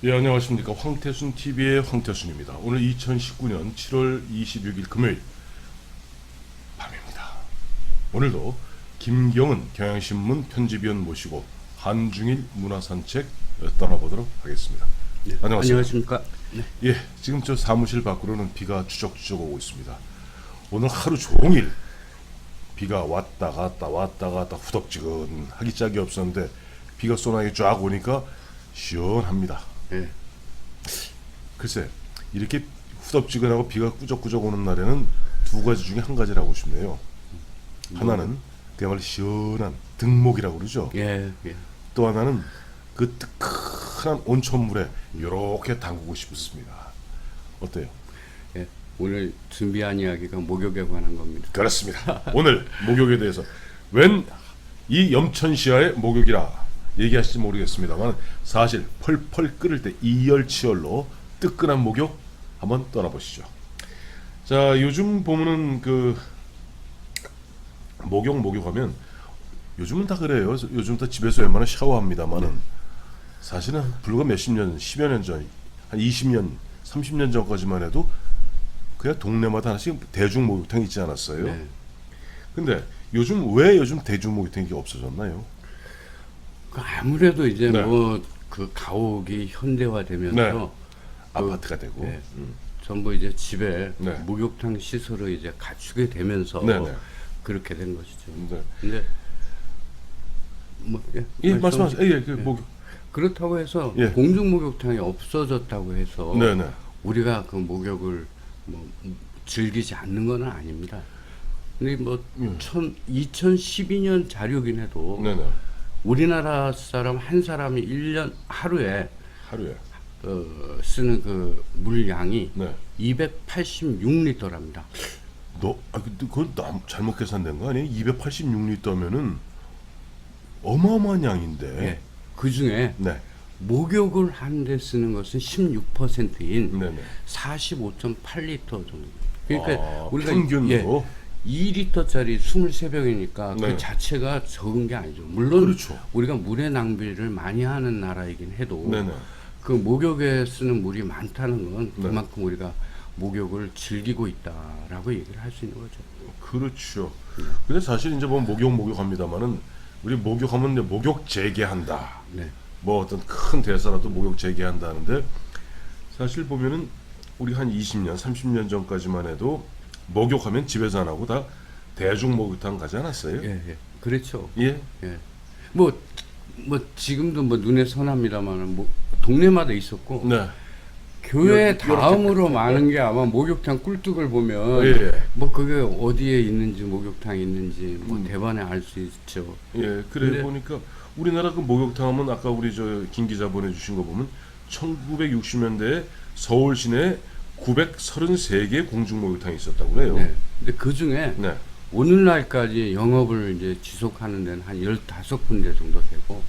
예, 안녕하십니까. 황태순 TV의 황태순입니다. 오늘 2019년 7월 26일 금요일 밤입니다. 오늘도 김경은 경향신문 편집위원 모시고 한중일 문화산책 떠나보도록 하겠습니다. 네, 안녕하세요. 안녕하십니까. 네. 예, 지금 저 사무실 밖으로는 비가 추적추적 오고 있습니다. 오늘 하루 종일 비가 왔다 갔다 후덥지근하기 짝이 없었는데 비가 소나기 쫙 오니까 시원합니다. 네. 글쎄, 이렇게 후덥지근하고 비가 꾸적꾸적 오는 날에는 두 가지 중에 한 가지라고 싶네요. 하나는 그야말로 시원한 등목이라고 그러죠. 예, 예. 또 하나는 그 뜨끈한 온천물에 이렇게 담그고 싶습니다. 어때요? 예. 오늘 준비한 이야기가 목욕에 관한 겁니다. 그렇습니다. 오늘 목욕에 대해서 웬 이 염천시야의 목욕이라 얘기하실지 모르겠습니다만 사실 펄펄 끓을 때 이열치열로 뜨끈한 목욕 한번 떠나보시죠. 자, 요즘 보면은 그 목욕하면 요즘은 다 그래요. 요즘 다 집에서 웬만하면 샤워합니다만은 사실은 불과 몇십 년, 10여 년 전, 한 20년, 30년 전까지만 해도 그냥 동네마다 하나씩 대중 목욕탕이 있지 않았어요. 네. 근데 요즘 대중 목욕탕이 없어졌나요? 그 아무래도 이제 네. 뭐 그 가옥이 현대화되면서 네. 그, 아파트가 되고. 네. 전부 이제 집에 네. 목욕탕 시설을 이제 갖추게 되면서 네, 네. 그렇게 된 것이죠. 네. 근데 뭐 예, 말씀하세요. 예, 그 네. 목욕. 그렇다고 해서 예. 공중 목욕탕이 없어졌다고 해서 네, 네. 우리가 그 목욕을 뭐 즐기지 않는 건 아닙니다. 근데 뭐 2012년 자료긴 해도 네, 네. 우리나라 사람 한 사람이 1년 하루에 하루에. 쓰는 그 물량이 네. 286리터랍니다. 근데 그건 잘못 계산된 거 아니에요? 286리터면은 어마어마한 양인데. 예. 그 중에 네. 목욕을 하는데 쓰는 것은 16%인 네, 네. 45.8리터 정도. 그러니까 아, 우리가 평균으로. 2리터짜리 23병이니까 네. 그 자체가 적은 게 아니죠. 물론 그렇죠. 우리가 물의 낭비를 많이 하는 나라이긴 해도 네, 네. 그 목욕에 쓰는 물이 많다는 건 네. 그만큼 우리가 목욕을 즐기고 있다라고 얘기를 할 수 있는 거죠. 그렇죠. 근데 사실 이제 뭐 목욕합니다만은 우리 목욕하면 이제 목욕 재개한다. 네. 뭐 어떤 큰 대사라도 목욕 재개한다는데 사실 보면은 우리 한 20년, 30년 전까지만 해도 목욕하면 집에서 안 하고 다 대중 목욕탕 가지 않았어요? 예, 예. 그렇죠. 예. 예. 뭐 지금도 뭐 눈에 선합니다만 뭐 동네마다 있었고 네. 교회 요렇게 다음으로 많은 게 아마 목욕탕 꿀뚝을 보면 예, 예. 뭐 그게 어디에 있는지 목욕탕이 있는지 뭐 대반에 알 수 있죠. 예, 그래 근데- 보니까 우리나라 그 목욕탕 하면 아까 우리 저 김 기자 보내주신 거 보면 1960년대에 서울 시내에 933개 공중 목욕탕이 있었다고 그래요. 네. 근데 그 중에 네. 오늘날까지 영업을 이제 지속하는 데는 한 15군데 정도 되고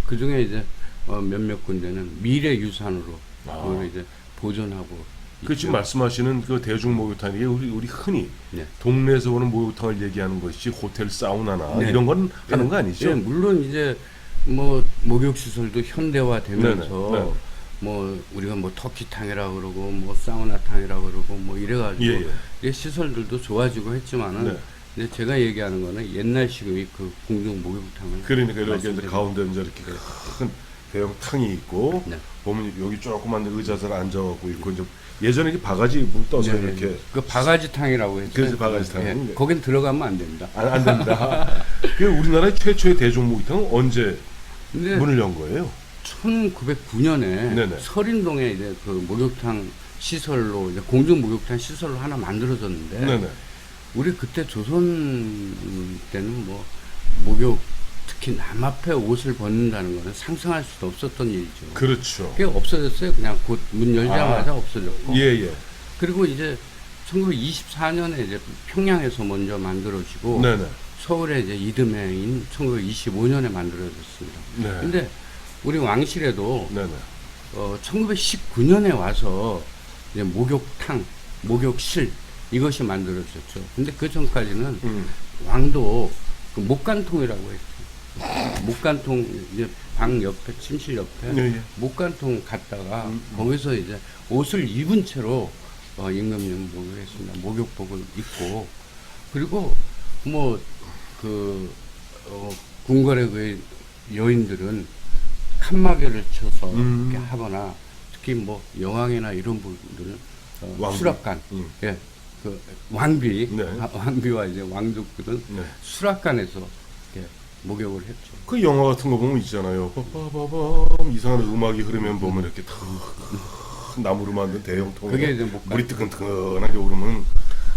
그 중에 이제 몇몇 군데는 미래유산으로 그걸 이제 보존하고 그 지금 말씀하시는 그 대중 목욕탕이 우리 흔히 네. 동네에서 오는 목욕탕을 얘기하는 것이 호텔 사우나나 네. 이런 건 하는 예, 거 아니죠? 예, 물론 이제 뭐 목욕 시설도 현대화되면서 네네, 네네. 뭐 우리가 뭐 터키탕이라 그러고 뭐 사우나탕이라 그러고 뭐 이래가지고 예, 예. 이제 시설들도 좋아지고 했지만은 네. 이제 제가 얘기하는 거는 옛날식의 그 공중 목욕탕을 그러니까 이렇게 이제 말씀드리는 가운데 이제 이렇게 큰 대형 탕이 있고 네. 보면 여기 조그만 의자들 앉아갖고 있고 이제 예전에 이렇게 바가지 물 떠서 네, 이렇게 그 바가지탕이라고 했죠. 그래서 바가지탕. 거긴 들어가면 안 됩니다. 안 된다. 그 우리나라의 최초의 대중 목욕탕은 언제 근데 문을 연 거예요? 1909년에 네네. 서린동에 이제 그 목욕탕 시설로 이제 공중 목욕탕 시설로 하나 만들어졌는데 네네. 우리 그때 조선 때는 뭐 목욕 특히 남 앞에 옷을 벗는다는 거는 상상할 수도 없었던 일이죠. 그렇죠. 그게 없어졌어요. 그냥 곧 문 열자마자 없어졌고. 예예. 그리고 이제 1924년에 이제 평양에서 먼저 만들어지고 네네. 서울에 이제 이듬해인 1925년에 만들어졌습니다. 네. 근데 우리 왕실에도 네네. 1919년에 와서 이제 목욕탕, 목욕실 이것이 만들어졌죠. 근데 그 전까지는 왕도 그 목간통이라고 했죠. 목간통 이제 방 옆에 침실 옆에 예, 예. 목간통 갔다가 거기서 이제 옷을 입은 채로 임금님 목욕했습니다. 목욕복을 입고 그리고 뭐 그 궁궐의 그 여인들은 칸마개를 쳐서 이렇게 하거나 특히 뭐 여왕이나 이런 분들은 왕비. 수락관, 예, 그 왕비, 네. 왕비와 이제 왕족들은 네. 수락관에서 이렇게 목욕을 했죠. 그 영화 같은 거 보면 있잖아요. 빠바바밤 이상한 음악이 흐르면 보면 이렇게 탁 나무로 만든 대형 통에 그게 이제 목간. 물이 뜨끈뜨끈하게 오르면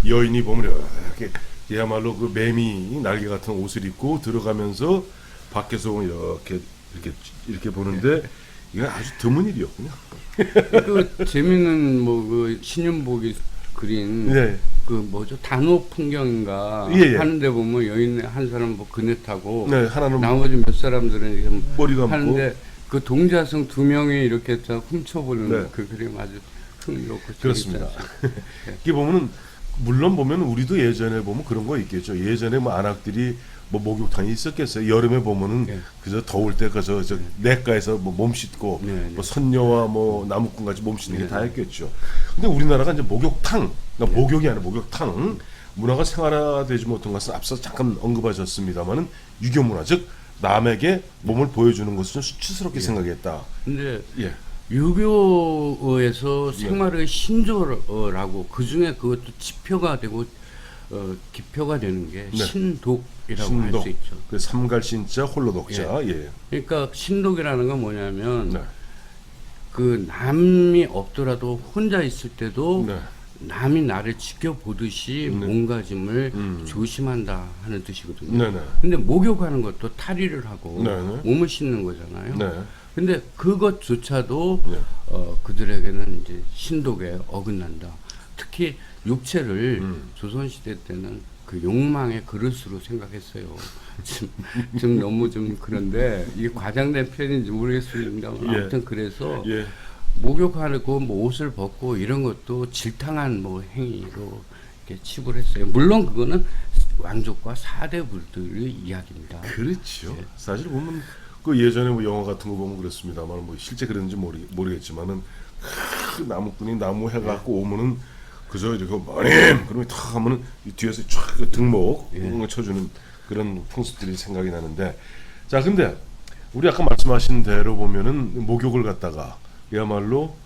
여인이 보면 이렇게 그야말로 그 매미 날개 같은 옷을 입고 들어가면서 밖에서 보면 이렇게 보는데 이건 아주 드문 일이었군요. 그 재밌는 뭐 그 신윤복이 그린 네. 그 뭐죠 단호 풍경인가 예, 예. 하는데 보면 여인 한 사람 뭐 그네 타고 네, 하나는 나머지 몇 사람들은 이렇게 머리 감고. 하는데 그 동자승 두 명이 이렇게 딱 훔쳐보는 네. 그 그림 아주 흥미롭고 그렇습니다. 재밌지 이게 보면은 물론 보면 우리도 예전에 보면 그런 거 있겠죠. 예전에 뭐 안악들이 뭐 목욕탕이 있었겠어요. 여름에 보면은 네. 그저 더울 때 그저 저 냇가에서 뭐 몸 씻고 네, 네. 뭐 선녀와 뭐 나무꾼 같이 몸 씻는 게 네. 다 했겠죠. 근데 우리나라가 이제 목욕탕, 그러니까 목욕이 아니라 목욕탕 문화가 생활화되지 못한 것은 앞서 잠깐 언급하셨습니다만은 유교 문화 즉 남에게 몸을 보여주는 것을 좀 수치스럽게 생각했다. 근데 예. 유교에서 생활의 신조라고 그 중에 그것도 지표가 되고 기표가 되는 게 네. 신독이라고 할 수 있죠. 그 삼갈신자 홀로독자. 예. 그러니까 신독이라는 건 뭐냐면 네. 그 남이 없더라도 혼자 있을 때도 네. 남이 나를 지켜보듯이 네. 몸가짐을 조심한다 하는 뜻이거든요. 네네. 근데 목욕하는 것도 탈의를 하고 네네. 몸을 씻는 거잖아요. 네. 근데 그것조차도 네. 그들에게는 이제 신독에 어긋난다. 특히 육체를 조선시대 때는 그 욕망의 그릇으로 생각했어요. 좀 너무 좀 그런데 이게 과장된 표현인지 모르겠습니다. 예. 아무튼 그래서 예. 목욕하고 뭐 옷을 벗고 이런 것도 질탕한 뭐 행위로 이렇게 치부를 했어요. 물론 그거는 왕족과 사대부들의 이야기입니다. 그렇죠. 예. 사실 보면 그 예전에 뭐 영화 같은 거 보면 그렇습니다만 뭐 실제 그랬는지 모르겠지만은 그 나무꾼이 나무 해갖고 오면은 그저 이렇게 마님 그러면 탁 하면은 이 뒤에서 촥 등목 쳐주는 그런 풍습들이 생각이 나는데 자 근데 우리 아까 말씀하신 대로 보면은 목욕을 갖다가 그야말로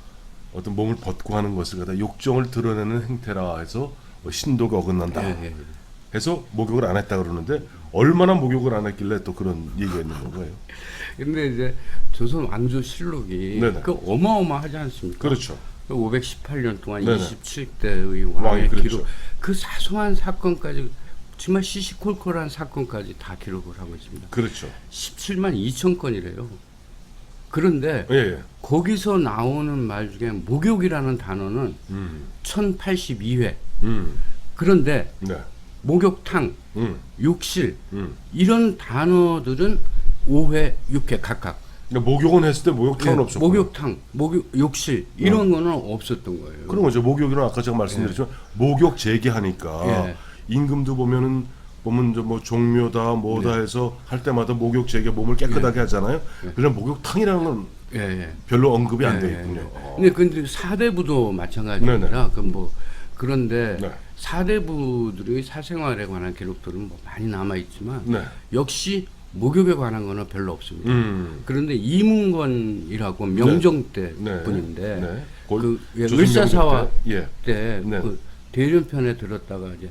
어떤 몸을 벗고 하는 것을 갖다 욕정을 드러내는 행태라 해서 신도가 어긋난다. 예, 예. 해서 목욕을 안 했다 그러는데 얼마나 목욕을 안 했길래 또 그런 얘기가 있는 건가요? 근데 이제 조선 왕조실록이 네네. 그 어마어마하지 않습니까? 그렇죠. 518년 동안 네네. 27대의 왕이 왕의 그렇죠. 기록, 그 사소한 사건까지 정말 시시콜콜한 사건까지 다 기록을 하고 있습니다. 그렇죠. 17만 2천 건이래요. 그런데 예, 예. 거기서 나오는 말 중에 목욕이라는 단어는 1082회. 그런데 네. 목욕탕, 음. 욕실 음. 이런 단어들은 5회, 6회 각각. 그러니까 목욕은 했을 때 목욕탕은 예, 없었고. 목욕탕, 욕실 이런 거는 없었던 거예요. 그런 거죠. 목욕이는 아까 제가 말씀드렸지만 목욕 재개하니까 예. 임금도 보면 뭐 종묘다 뭐다 네. 해서 할 때마다 목욕 재개 몸을 깨끗하게 하잖아요. 그냥 목욕탕이라는 건 예, 예. 별로 언급이 안 예, 돼 예. 있군요. 근데 사대부도 마찬가지입니다. 그 뭐 그런데 네. 사대부들의 사생활에 관한 기록들은 뭐 많이 남아 있지만 네. 역시 목욕에 관한 거는 별로 없습니다. 그런데 이문건이라고 명종 때 네. 분인데 네. 그 조선 을사사화 명종 때? 예. 때 네. 그 대륜편에 들었다가 이제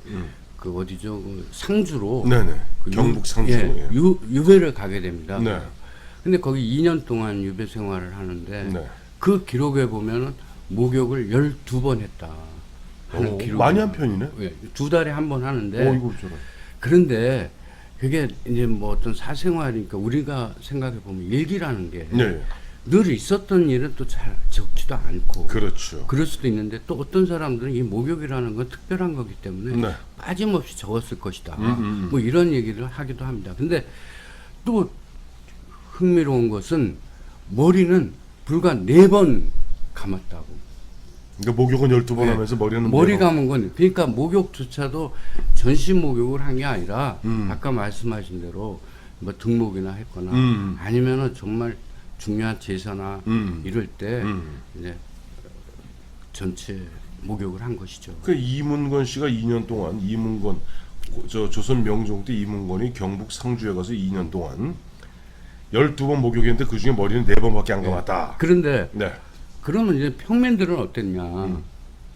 그 어디죠 그 상주로 네네. 그 경북 상주. 예, 유배를 가게 됩니다. 네. 근데 거기 2년 동안 유배 생활을 하는데 네. 그 기록에 보면은 목욕을 12번 했다 하는 기록. 많이 한 편이네. 예, 2달에 한 번 하는데 이거 저런. 그런데 그게 이제 뭐 어떤 사생활이니까 우리가 생각해 보면 일기라는 게 늘 네. 있었던 일은 또 잘 적지도 않고 그렇죠. 그럴 수도 있는데 또 어떤 사람들은 이 목욕이라는 건 특별한 거기 때문에 네. 빠짐없이 적었을 것이다. 뭐 이런 얘기를 하기도 합니다. 근데 또 흥미로운 것은 머리는 불과 4번 감았다고. 그러니까 목욕은 12번 하면서 머리는 머리 4번. 감은 건 그러니까 목욕조차도 전신 목욕을 한 게 아니라 아까 말씀하신 대로 뭐 등록이나 했거나 아니면은 정말 중요한 제사나 이럴 때 이제 전체 목욕을 한 것이죠. 그 이문건 씨가 2년 동안 이문건 저 조선 명종 때 이문건이 경북 상주에 가서 2년 동안 12번 목욕했는데 그 중에 머리는 4번밖에 안 감았다. 그런데 네. 그러면 이제 평민들은 어땠냐?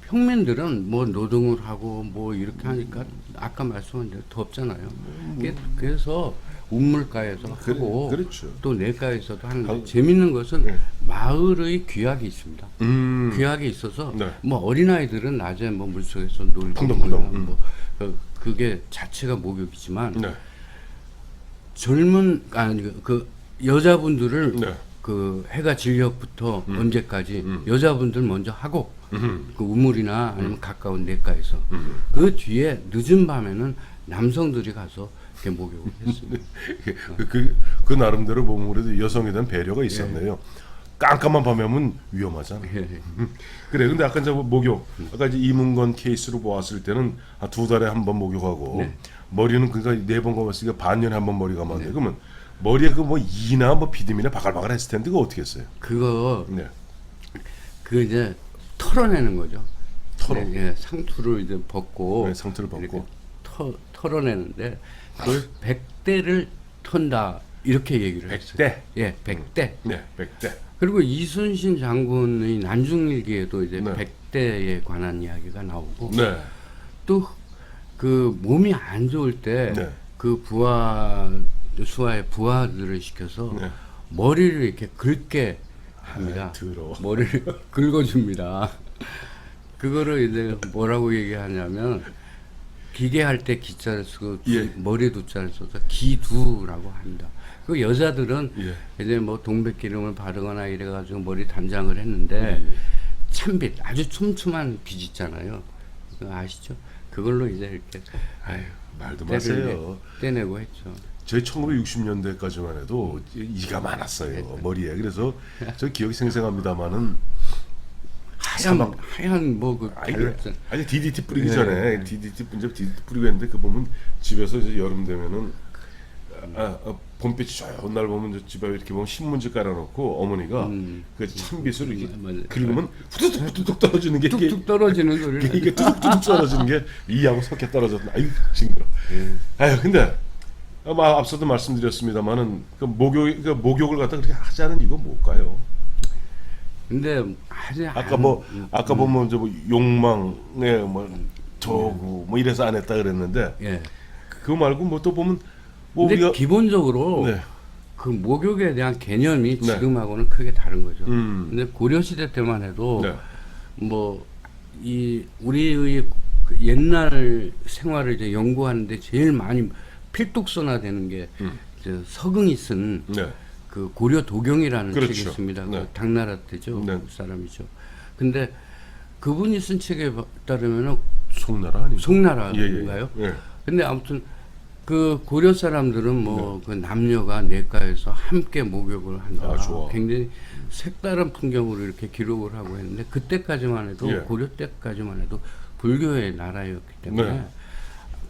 평민들은 뭐 노동을 하고 뭐 이렇게 하니까 아까 말씀한 대로 덥잖아요. 그래서 우물가에서 하고 그렇죠. 또 내가에서도 하는데 하고. 재밌는 것은 네. 마을의 귀학이 있습니다. 귀학이 있어서 네. 뭐 어린아이들은 낮에 뭐 물속에서 놀고 펑덩펑덩. 뭐 그게 자체가 목욕이지만 네. 젊은 아니 그 여자분들을 네. 그 해가 질녘부터 언제까지 여자분들 먼저 하고 그 우물이나 아니면 가까운 냇가에서 그 뒤에 늦은 밤에는 남성들이 가서 이렇게 목욕을 했습니다. 그 나름대로 보면 그래도 여성에 대한 배려가 있었네요. 깜깜한 밤에 하면 위험하잖아. 예. 그래. 근데 아까 이제 목욕, 아까 이제 이문건 케이스로 보았을 때는 한 2달에 한 번 목욕하고 네. 머리는 그러니까 4번 감았으니까 반년에 한 번 머리 감았네. 그러면 머리에 그 뭐 이나 뭐 비듬이나 바글바글 했을 텐데 그거 어떻게 했어요? 그거 네. 그 이제 털어내는 거죠. 털어? 네, 예, 상투를 이제 벗고 네, 상투를 벗고. 이렇게 털어내는데 그걸 100대를 턴다 이렇게 얘기를 했어요. 100대? 예, 100대. 네, 100대. 그리고 이순신 장군의 난중일기에도 이제 네. 100대에 관한 이야기가 나오고 네. 또 그 몸이 안 좋을 때 네. 그 수하의 부하들을 시켜서 네. 머리를 이렇게 긁게 합니다. 더러워. 머리를 긁어줍니다. 그거를 이제 뭐라고 얘기하냐면 기계할 때 기자를 쓰고 예. 머리 두자를 써서 기두라고 합니다. 그 여자들은 예. 이제 뭐 동백기름을 바르거나 이래가지고 머리 단장을 했는데 찬빛 아주 촘촘한 빛 있잖아요. 그거 아시죠? 그걸로 이제 이렇게 아유, 말도 때를 마세요. 떼내고 했죠. 저희 1960년대까지만 해도 이가 많았어요. 머리에. 그래서 저 기억이 생생합니다만은 하얀 뭐그 아니 DDT 뿌리기 네. 전에 DDT 뿌리고 했는데 그 보면 집에서 이제 여름 되면은 봄빛이 좋은 날 보면 저 집에 이렇게 보면 신문지 깔아놓고 어머니가 그 찬빛으로 이렇게 맞아요. 긁으면 후두둑 떨어지는 게 뚝뚝 떨어지는 소리를 이게 뚝뚝 떨어지는 게 이하고 섞여 떨어졌나. 아유 징그러. 아유 근데 앞서도 말씀드렸습니다만은 그 목욕을 갖다 그렇게 하지 않은 이유가 뭘까요? 근데 아직 아까 보면 저 뭐 욕망에 뭐 저구 뭐 이래서 안 했다 그랬는데 예. 그거 말고 뭐 또 보면 뭐 근데 우리가 기본적으로 네. 그 목욕에 대한 개념이 네. 지금하고는 크게 다른 거죠. 음. 근데 고려 시대 때만 해도 네. 뭐 이 우리의 그 옛날 생활을 이제 연구하는데 제일 많이 필독서나되는 게 이제 서긍이 쓴 네. 그 고려 도경이라는 그렇죠. 책이 있습니다. 네. 그 당나라 때죠. 네. 그 사람이죠. 근데 그분이 쓴 책에 따르면은 송나라 아니죠? 송나라인가요? 예. 근데 아무튼 그 고려 사람들은 뭐 그 남녀가 냇가에서 함께 목욕을 한다. 아, 좋아. 굉장히 색다른 풍경으로 이렇게 기록을 하고 했는데 그때까지만 해도 예. 고려 때까지만 해도 불교의 나라였기 때문에 네.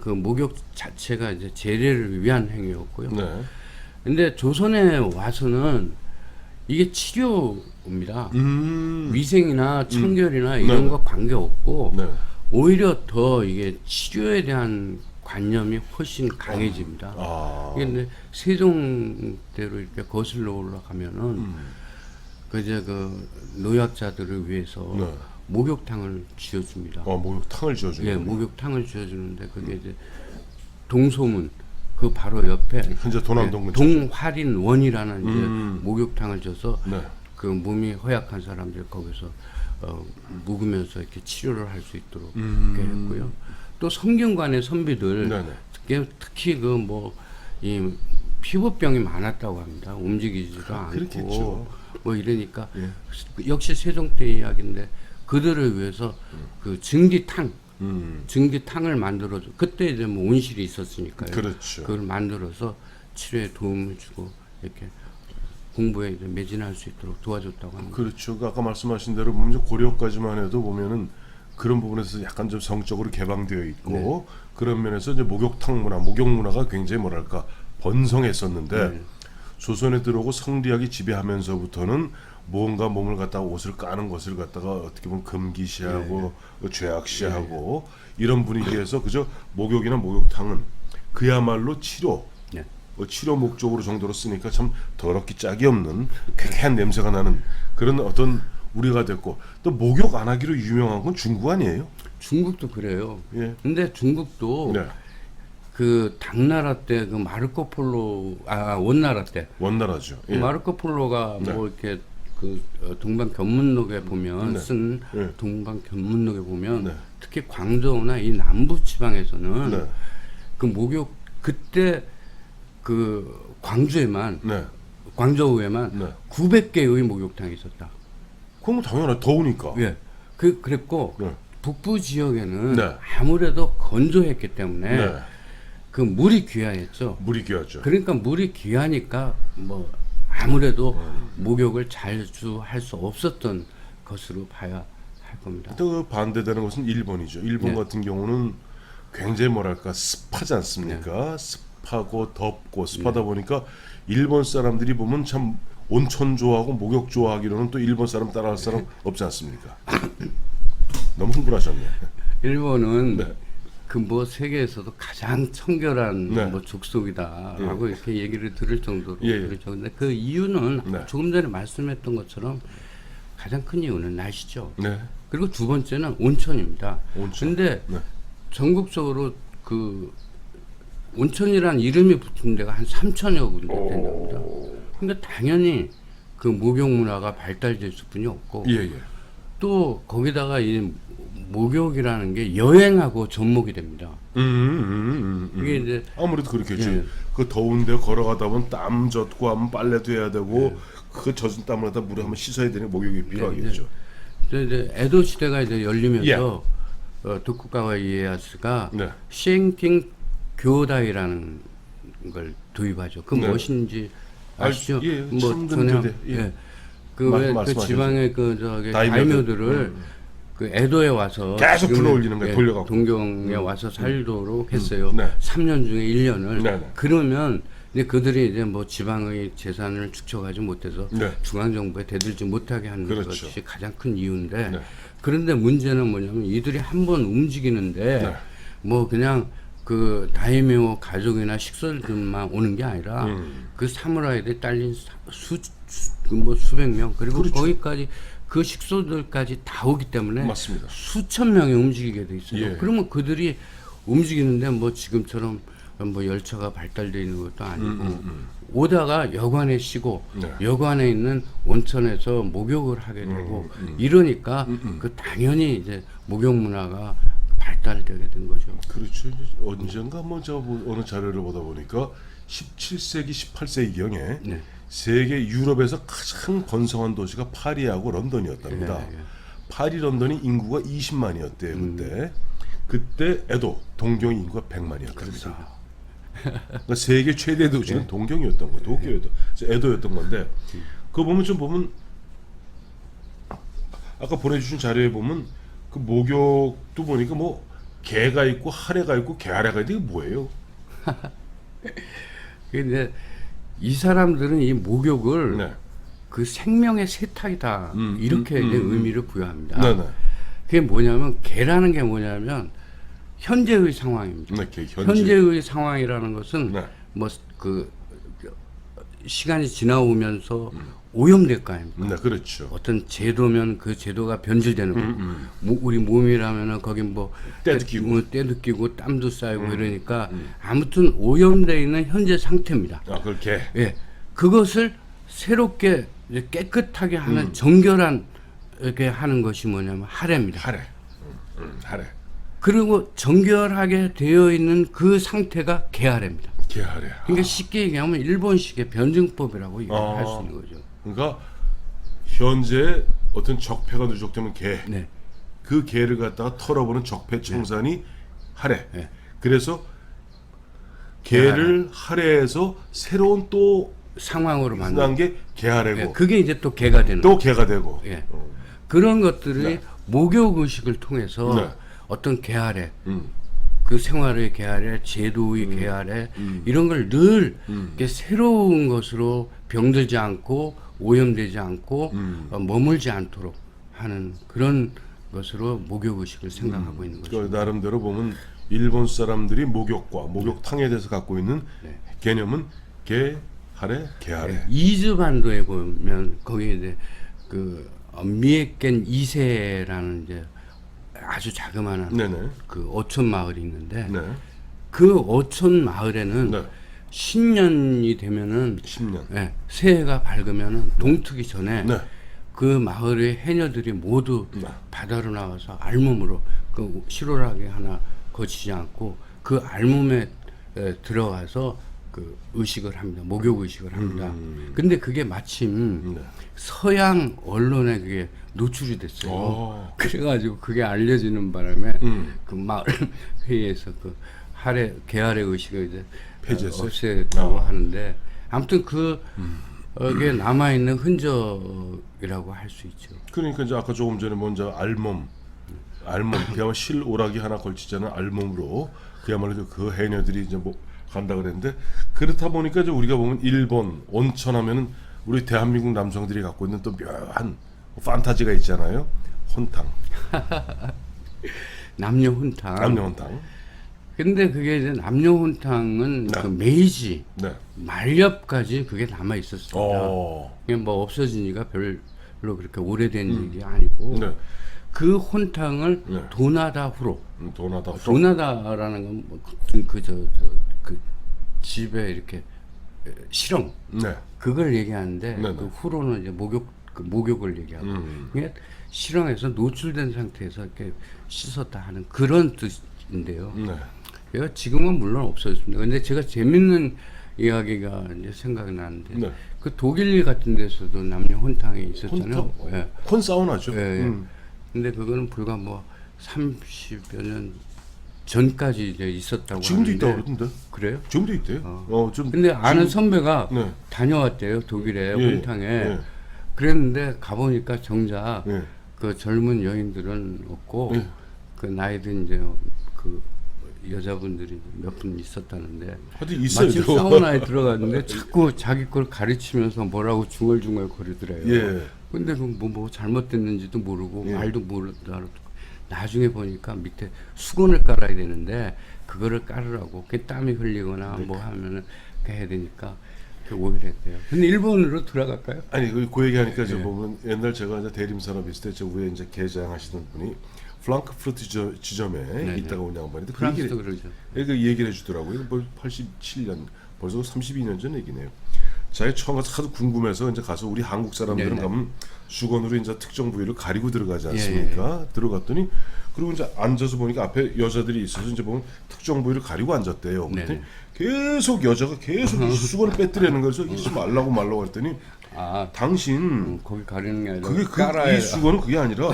그 목욕 자체가 이제 제례를 위한 행위였고요. 네. 근데 조선에 와서는 이게 치료입니다. 위생이나 청결이나 이런 네. 거 관계 없고 네. 오히려 더 이게 치료에 대한 관념이 훨씬 강해집니다. 이게 근데 세종대로 이렇게 거슬러 올라가면은 그제 그 노약자들을 위해서 네. 목욕탕을 지어줍니다. 목욕탕을 지어주는 예, 거예요. 목욕탕을 지어주는데 그게 이제 동소문 그 바로 옆에 현재 도남동 근처. 동화린원이라는 이제 목욕탕을 져서 네. 그 몸이 허약한 사람들 거기서 묵으면서 이렇게 치료를 할 수 있도록 이렇게 했고요. 또 성균관의 선비들 네네. 특히 그 뭐 이 피부병이 많았다고 합니다. 움직이지도 않고 그렇겠죠. 뭐 이러니까 예. 역시 세종 때 이야기인데 그들을 위해서 그 증기탕을 만들어줘. 그때 이제 뭐 온실이 있었으니까요. 그렇죠. 그걸 만들어서 치료에 도움을 주고 이렇게 공부에 이제 매진할 수 있도록 도와줬다고 합니다. 그렇죠. 아까 말씀하신 대로 보면 이제 고려까지만 해도 보면은 그런 부분에서 약간 좀 성적으로 개방되어 있고 그런 면에서 이제 목욕탕 문화, 목욕 문화가 굉장히 뭐랄까 번성했었는데 조선에 들어오고 성리학이 지배하면서부터는 뭔가 몸을 갖다가 옷을 까는 것을 갖다가 어떻게 보면 금기시하고 죄악시하고 이런 분위기에서 그저 목욕이나 목욕탕은 그야말로 치료 네. 치료 목적으로 정도로 쓰니까 참 더럽기 짝이 없는 쾌쾌한 냄새가 나는 그런 어떤 우리가 됐고 또 목욕 안 하기로 유명한 건 중국 아니에요? 중국도 그래요. 예. 근데 중국도 네. 그 당나라 때 그 마르코 폴로 원나라 때 원나라죠. 예. 마르코 폴로가 네. 뭐 이렇게 그 동방견문록에 보면 네. 쓴 네. 동방견문록에 보면 네. 특히 광저우나 이 남부 지방에서는 네. 그 목욕 그때 그 광주에만 네. 광저우에만 네. 900개의 목욕탕이 있었다. 그럼 당연히 더우니까. 예. 그랬고 네. 북부 지역에는 네. 아무래도 건조했기 때문에 네. 그 물이 귀하였죠. 물이 귀하죠. 그러니까 물이 귀하니까 뭐 아무래도 목욕을 자주 할 수 없었던 것으로 봐야 할 겁니다. 또 그 반대되는 것은 일본이죠. 일본 네. 같은 경우는 굉장히 뭐랄까 습하지 않습니까? 습하고 덥고 습하다 보니까 일본 사람들이 보면 참 온천 좋아하고 목욕 좋아하기로는 또 일본 사람 따라할 사람 없지 않습니까? 너무 흥분하셨네. 일본은 네. 그 뭐 세계에서도 가장 청결한 네. 뭐 족속이다라고 이렇게 얘기를 들을 정도로 예, 예. 그렇죠. 근데 그 이유는 네. 조금 전에 말씀했던 것처럼 가장 큰 이유는 날씨죠. 네. 그리고 두 번째는 온천입니다. 온천. 근데 네. 전국적으로 그 온천이란 이름이 붙은 데가 한 3천여 군데 된답니다. 그러니까 당연히 그 목욕 문화가 발달될 수뿐이 없고 예, 예. 또 거기다가 이 목욕이라는 게 여행하고 접목이 됩니다. 이게 이제 아무래도 그렇겠죠. 예. 그 더운데 걸어가다 보면 땀 젖고 하면 빨래도 해야 되고 그 젖은 땀을 갖다 물에 한번 씻어야 되니 목욕이 필요하겠죠. 이제 에도 시대가 이제 열리면서 도쿠가와 이에야스가 네. 시행킹 교다이라는 걸 도입하죠. 그 네. 무엇인지 아시죠? 예, 뭐 참근 전혀 대대. 예. 예. 그 말씀하셔야죠. 지방의 그 저기 다이묘들. 다이묘들을 그 에도에 와서 계속 지금의, 불러올리는 거예요, 돌려갖고. 동경에 와서 살도록 했어요. 네. 3년 중에 1년을. 네, 네. 그러면 이제 그들이 이제 뭐 지방의 재산을 축적하지 못해서 네. 중앙 정부에 대들지 못하게 하는 그렇죠. 것이 가장 큰 이유인데 네. 그런데 문제는 뭐냐면 이들이 한번 움직이는데 네. 뭐 그냥 그 다이묘 가족이나 식솔들만 오는 게 아니라 그 사무라이들이 딸린 뭐 수백 명 그리고 그렇죠. 거기까지 그 식소들까지 다 오기 때문에 맞습니다. 수천 명이 움직이게 돼 있어요. 예. 그러면 그들이 움직이는데 뭐 지금처럼 뭐 열차가 발달되어 있는 것도 아니고 오다가 여관에 쉬고 네. 여관에 있는 온천에서 목욕을 하게 되고 이러니까 그 당연히 이제 목욕 문화가 발달되게 된 거죠. 그렇죠. 이제 언젠가 뭐 저 어느 자료를 보다 보니까 17세기, 18세기경에 네. 세계 유럽에서 가장 번성한 도시가 파리하고 런던이었답니다. 예, 예. 파리, 런던이 인구가 20만이었대요. 그때 에도, 동경 인구가 100만이었답니다. 그러니까 세계 최대 도시는 네. 동경이었던 거, 도쿄였던, 에도였던 건데 그거 보면 좀 보면 아까 보내주신 자료에 보면 그 목욕도 보니까 뭐 개가 있고 하래가 있고 개하래가 있는데 이게 뭐예요? 근데 이 사람들은 이 목욕을 네. 그 생명의 세탁이다 이렇게 이제 의미를 부여합니다. 네네. 그게 뭐냐면 개라는 게 뭐냐면 현재의 상황입니다. 네, 현재의 상황이라는 것은 네. 뭐 그 시간이 지나오면서 오염될 거 아닙니까? 네, 그렇죠. 어떤 제도면 그 제도가 변질되는 거고 우리 몸이라면은 거기 뭐 때도 끼고. 때도 끼고 땀도 쌓이고 이러니까 아무튼 오염되어 있는 현재 상태입니다. 아, 그걸 개. 예, 그것을 새롭게 이제 깨끗하게 하는 정결한 이렇게 하는 것이 뭐냐면 하래입니다. 하래. 하래. 그리고 정결하게 되어 있는 그 상태가 개하래입니다. 개하래. 그러니까 쉽게 얘기하면 일본식의 변증법이라고 얘기할 수 있는 거죠. 그러니까 현재 어떤 적폐가 누적되면 개. 네. 그 개를 갖다가 털어보는 적폐 청산이 하래. 네. 그래서 개를 하래해서 새로운 또 상황으로 만든 난 게 개하래고 예, 그게 이제 또 개가 되는 또 개가 되고. 예. 그런 것들이 네. 목욕 의식을 통해서 네. 어떤 개하래 그 생활의 계활에 제도의 계활에 이런 걸 늘 이렇게 새로운 것으로 병들지 않고 오염되지 않고 머물지 않도록 하는 그런 것으로 목욕 의식을 생각하고 있는 거죠. 나름대로 보면 일본 사람들이 목욕과 목욕탕에 대해서 갖고 있는 네. 개념은 개하래 개하래. 이즈반도에 보면 거기에 이제 그 미에켄 2세라는 이제 아주 자그마한 네네. 그 어촌 마을이 있는데 네. 그 어촌 마을에는 네. 신년이 되면은 10년. 예, 새해가 밝으면은 동트기 전에 네. 그 마을의 해녀들이 모두 네. 바다로 나와서 알몸으로 그 실오라기 하나 거치지 않고 그 알몸에 들어가서 그 의식을 합니다. 목욕 의식을 합니다. 근데 그게 마침 네. 서양 언론에 그게 노출이 됐어요. 오. 그래가지고 그게 알려지는 바람에 그 마을 회의에서 그 개활의 의식을 이제 폐지했어요? 없애다고 하는데 아무튼 그게 남아 있는 흔적이라고 할 수 있죠. 그러니까 이제 아까 조금 전에 먼저 알몸 그야말로 실오라기 하나 걸치지 않은 알몸으로 그야말로 그 해녀들이 이제 뭐 간다 그랬는데 그렇다 보니까 이제 우리가 보면 일본 온천하면은 우리 대한민국 남성들이 갖고 있는 또 묘한 판타지가 있잖아요. 혼탕, 남녀 혼탕. 남녀 혼탕. 근데 그게 이제 남녀 혼탕은 네. 그 메이지 네. 말렵까지 그게 남아 있었습니다. 그게 뭐 없어지니까 별로 그렇게 오래된 일이 아니고 네. 그 혼탕을 네. 도나다 후로 도나다. 도나다라는 건 그 집에 이렇게 실험 네. 그걸 얘기하는데 네, 네. 그 후로는 이제 목욕을 얘기하고 그게 실험에서 노출된 상태에서 이렇게 씻었다 하는 그런 뜻인데요. 네. 그래서 지금은 물론 없어졌습니다. 근데 제가 재밌는 이야기가 이제 생각이 나는데 네. 그 독일 같은 데서도 남녀 혼탕이 있었잖아요. 혼탕? 예. 혼사우나죠. 예, 예. 근데 그거는 불과 뭐 30여 년 전까지 이제 있었다고 지금도 하는데 있다고 그러던데. 그래요? 지금도 있대요. 좀. 근데 아는 지금- 선배가 네. 다녀왔대요. 독일에 예, 혼탕에. 예. 그랬는데 가보니까 정작 예. 그 젊은 여인들은 없고 예. 그 나이든 이제 그 여자분들이 몇 분 있었다는데 하여튼 있어요. 마침 사우나에 들어갔는데 자꾸 자기 걸 가르치면서 뭐라고 중얼중얼 거리더래요. 예. 근데 뭐 잘못됐는지도 모르고 예. 말도 모르고 나중에 보니까 밑에 수건을 깔아야 되는데 그거를 깔으라고 그 땀이 흘리거나 뭐 하면은 해야 되니까 오히려 했대요. 근데 일본으로 돌아갈까요? 아니 그 얘기하니까 이제 보면 옛날 제가 이제 대림산업 있을 때 저 위에 이제 개장하시던 분이 프랑크푸르트 지점에 네네. 있다가 온 양반인데 그 프랑스도 얘기를 그러죠. 그 얘기를 해주더라고요. 뭐 87년 벌써 32년 전 얘기네요. 자기 처음 가서 하도 궁금해서 이제 가서 우리 한국 사람들은 네네. 가면 수건으로 이제 특정 부위를 가리고 들어가지 않습니까? 들어갔더니 그리고 이제 앉아서 보니까 앞에 여자들이 있어서 이제 보면 특정 부위를 가리고 앉았대요. 그랬더니 네네. 계속 여자가 계속 이 수건을 빼뜨리는 거서 이러지 말라고 했더니 아 당신 거기 가리는 게 아니라 그게 깔아야 이 수건은 그게 아니라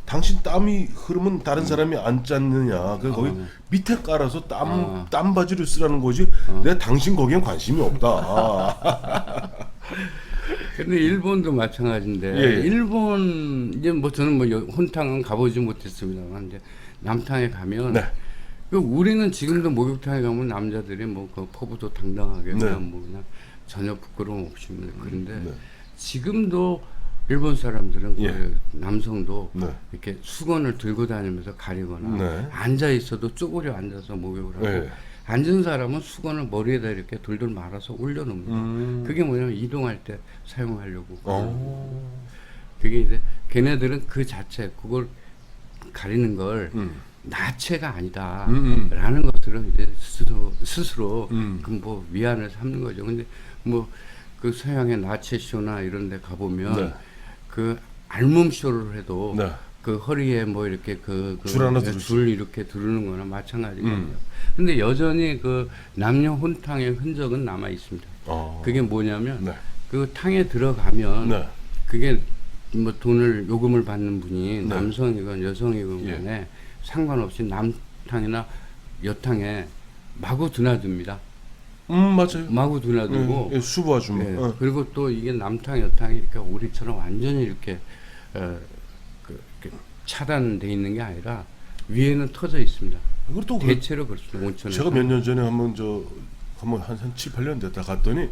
당신 땀이 흐르면 다른 사람이 앉지 않느냐. 그래서 거기 밑에 깔아서 땀 바지를 쓰라는 거지. 내가 당신 거기엔 관심이 없다. 근데 일본도 마찬가지인데 예, 예. 일본 이제 뭐 저는 뭐 혼탕은 가보지 못했습니다만 이제 남탕에 가면 네. 그 우리는 지금도 목욕탕에 가면 남자들이 뭐 그 포부도 당당하게 네. 그냥 뭐 그냥 전혀 부끄러움 없이 그런데 네. 지금도 일본 사람들은 예. 그 남성도 네. 이렇게 수건을 들고 다니면서 가리거나 네. 앉아 있어도 쪼그려 앉아서 목욕을 하고 네. 앉은 사람은 수건을 머리에다 이렇게 돌돌 말아서 올려놓습니다. 그게 뭐냐면 이동할 때 사용하려고. 그게 이제 걔네들은 그 자체 그걸 가리는 걸 나체가 아니다라는 것들은 이제 스스로 그 뭐 위안을 삼는 거죠. 근데 뭐 그 서양의 나체 쇼나 이런 데 가보면 네. 그 알몸 쇼를 해도 네. 그 허리에 뭐 이렇게 줄 하나 두르시. 줄 이렇게 두르는 거나 마찬가지거든요. 근데 여전히 그 남녀 혼탕의 흔적은 남아 있습니다. 그게 뭐냐면 네. 그 탕에 들어가면 네. 그게 뭐 돈을 요금을 받는 분이 네. 남성이건 여성이건 예. 간에 상관없이 남탕이나 여탕에 마구 드나듭니다. 맞아요. 마구 드나들고 예, 수부 아줌마. 예, 그리고 또 이게 남탕 여탕이 이렇게 우리처럼 완전히 이렇게 이렇게 차단돼 있는 게 아니라 위에는 터져 있습니다. 그리고 또 대체로 그렇습니다. 온천에. 제가 몇 년 전에 한번 한 7, 8년 됐다 갔더니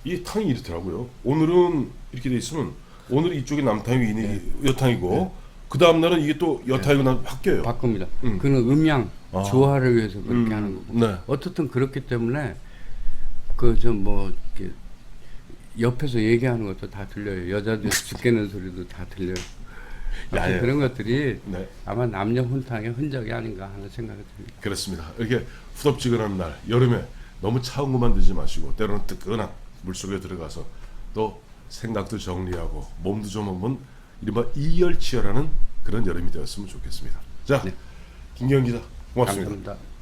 이 탕이 이렇더라고요. 오늘은 이렇게 돼 있으면 오늘 이쪽이 남탕이고 여탕이고 그 다음 날은 이게 또 여탕이고 바뀌어요. 바꿉니다. 그는 음양 조화를 위해서 그렇게 하는 거고. 네. 어떻든 그렇기 때문에 그 좀 뭐 옆에서 얘기하는 것도 다 들려요. 여자들 죽겠는 소리도 다 들려요. 야, 그런 것들이 네. 아마 남녀 혼탕의 흔적이 아닌가 하는 생각이 듭니다. 그렇습니다. 이렇게 후덥지근한 날 여름에 너무 차운 것만 드지 마시고 때로는 뜨끈한 물속에 들어가서 또 생각도 정리하고 몸도 좀 한번 이른바 이열치열하는 그런 여름이 되었으면 좋겠습니다. 자, 김기현 기자 고맙습니다. 감사합니다.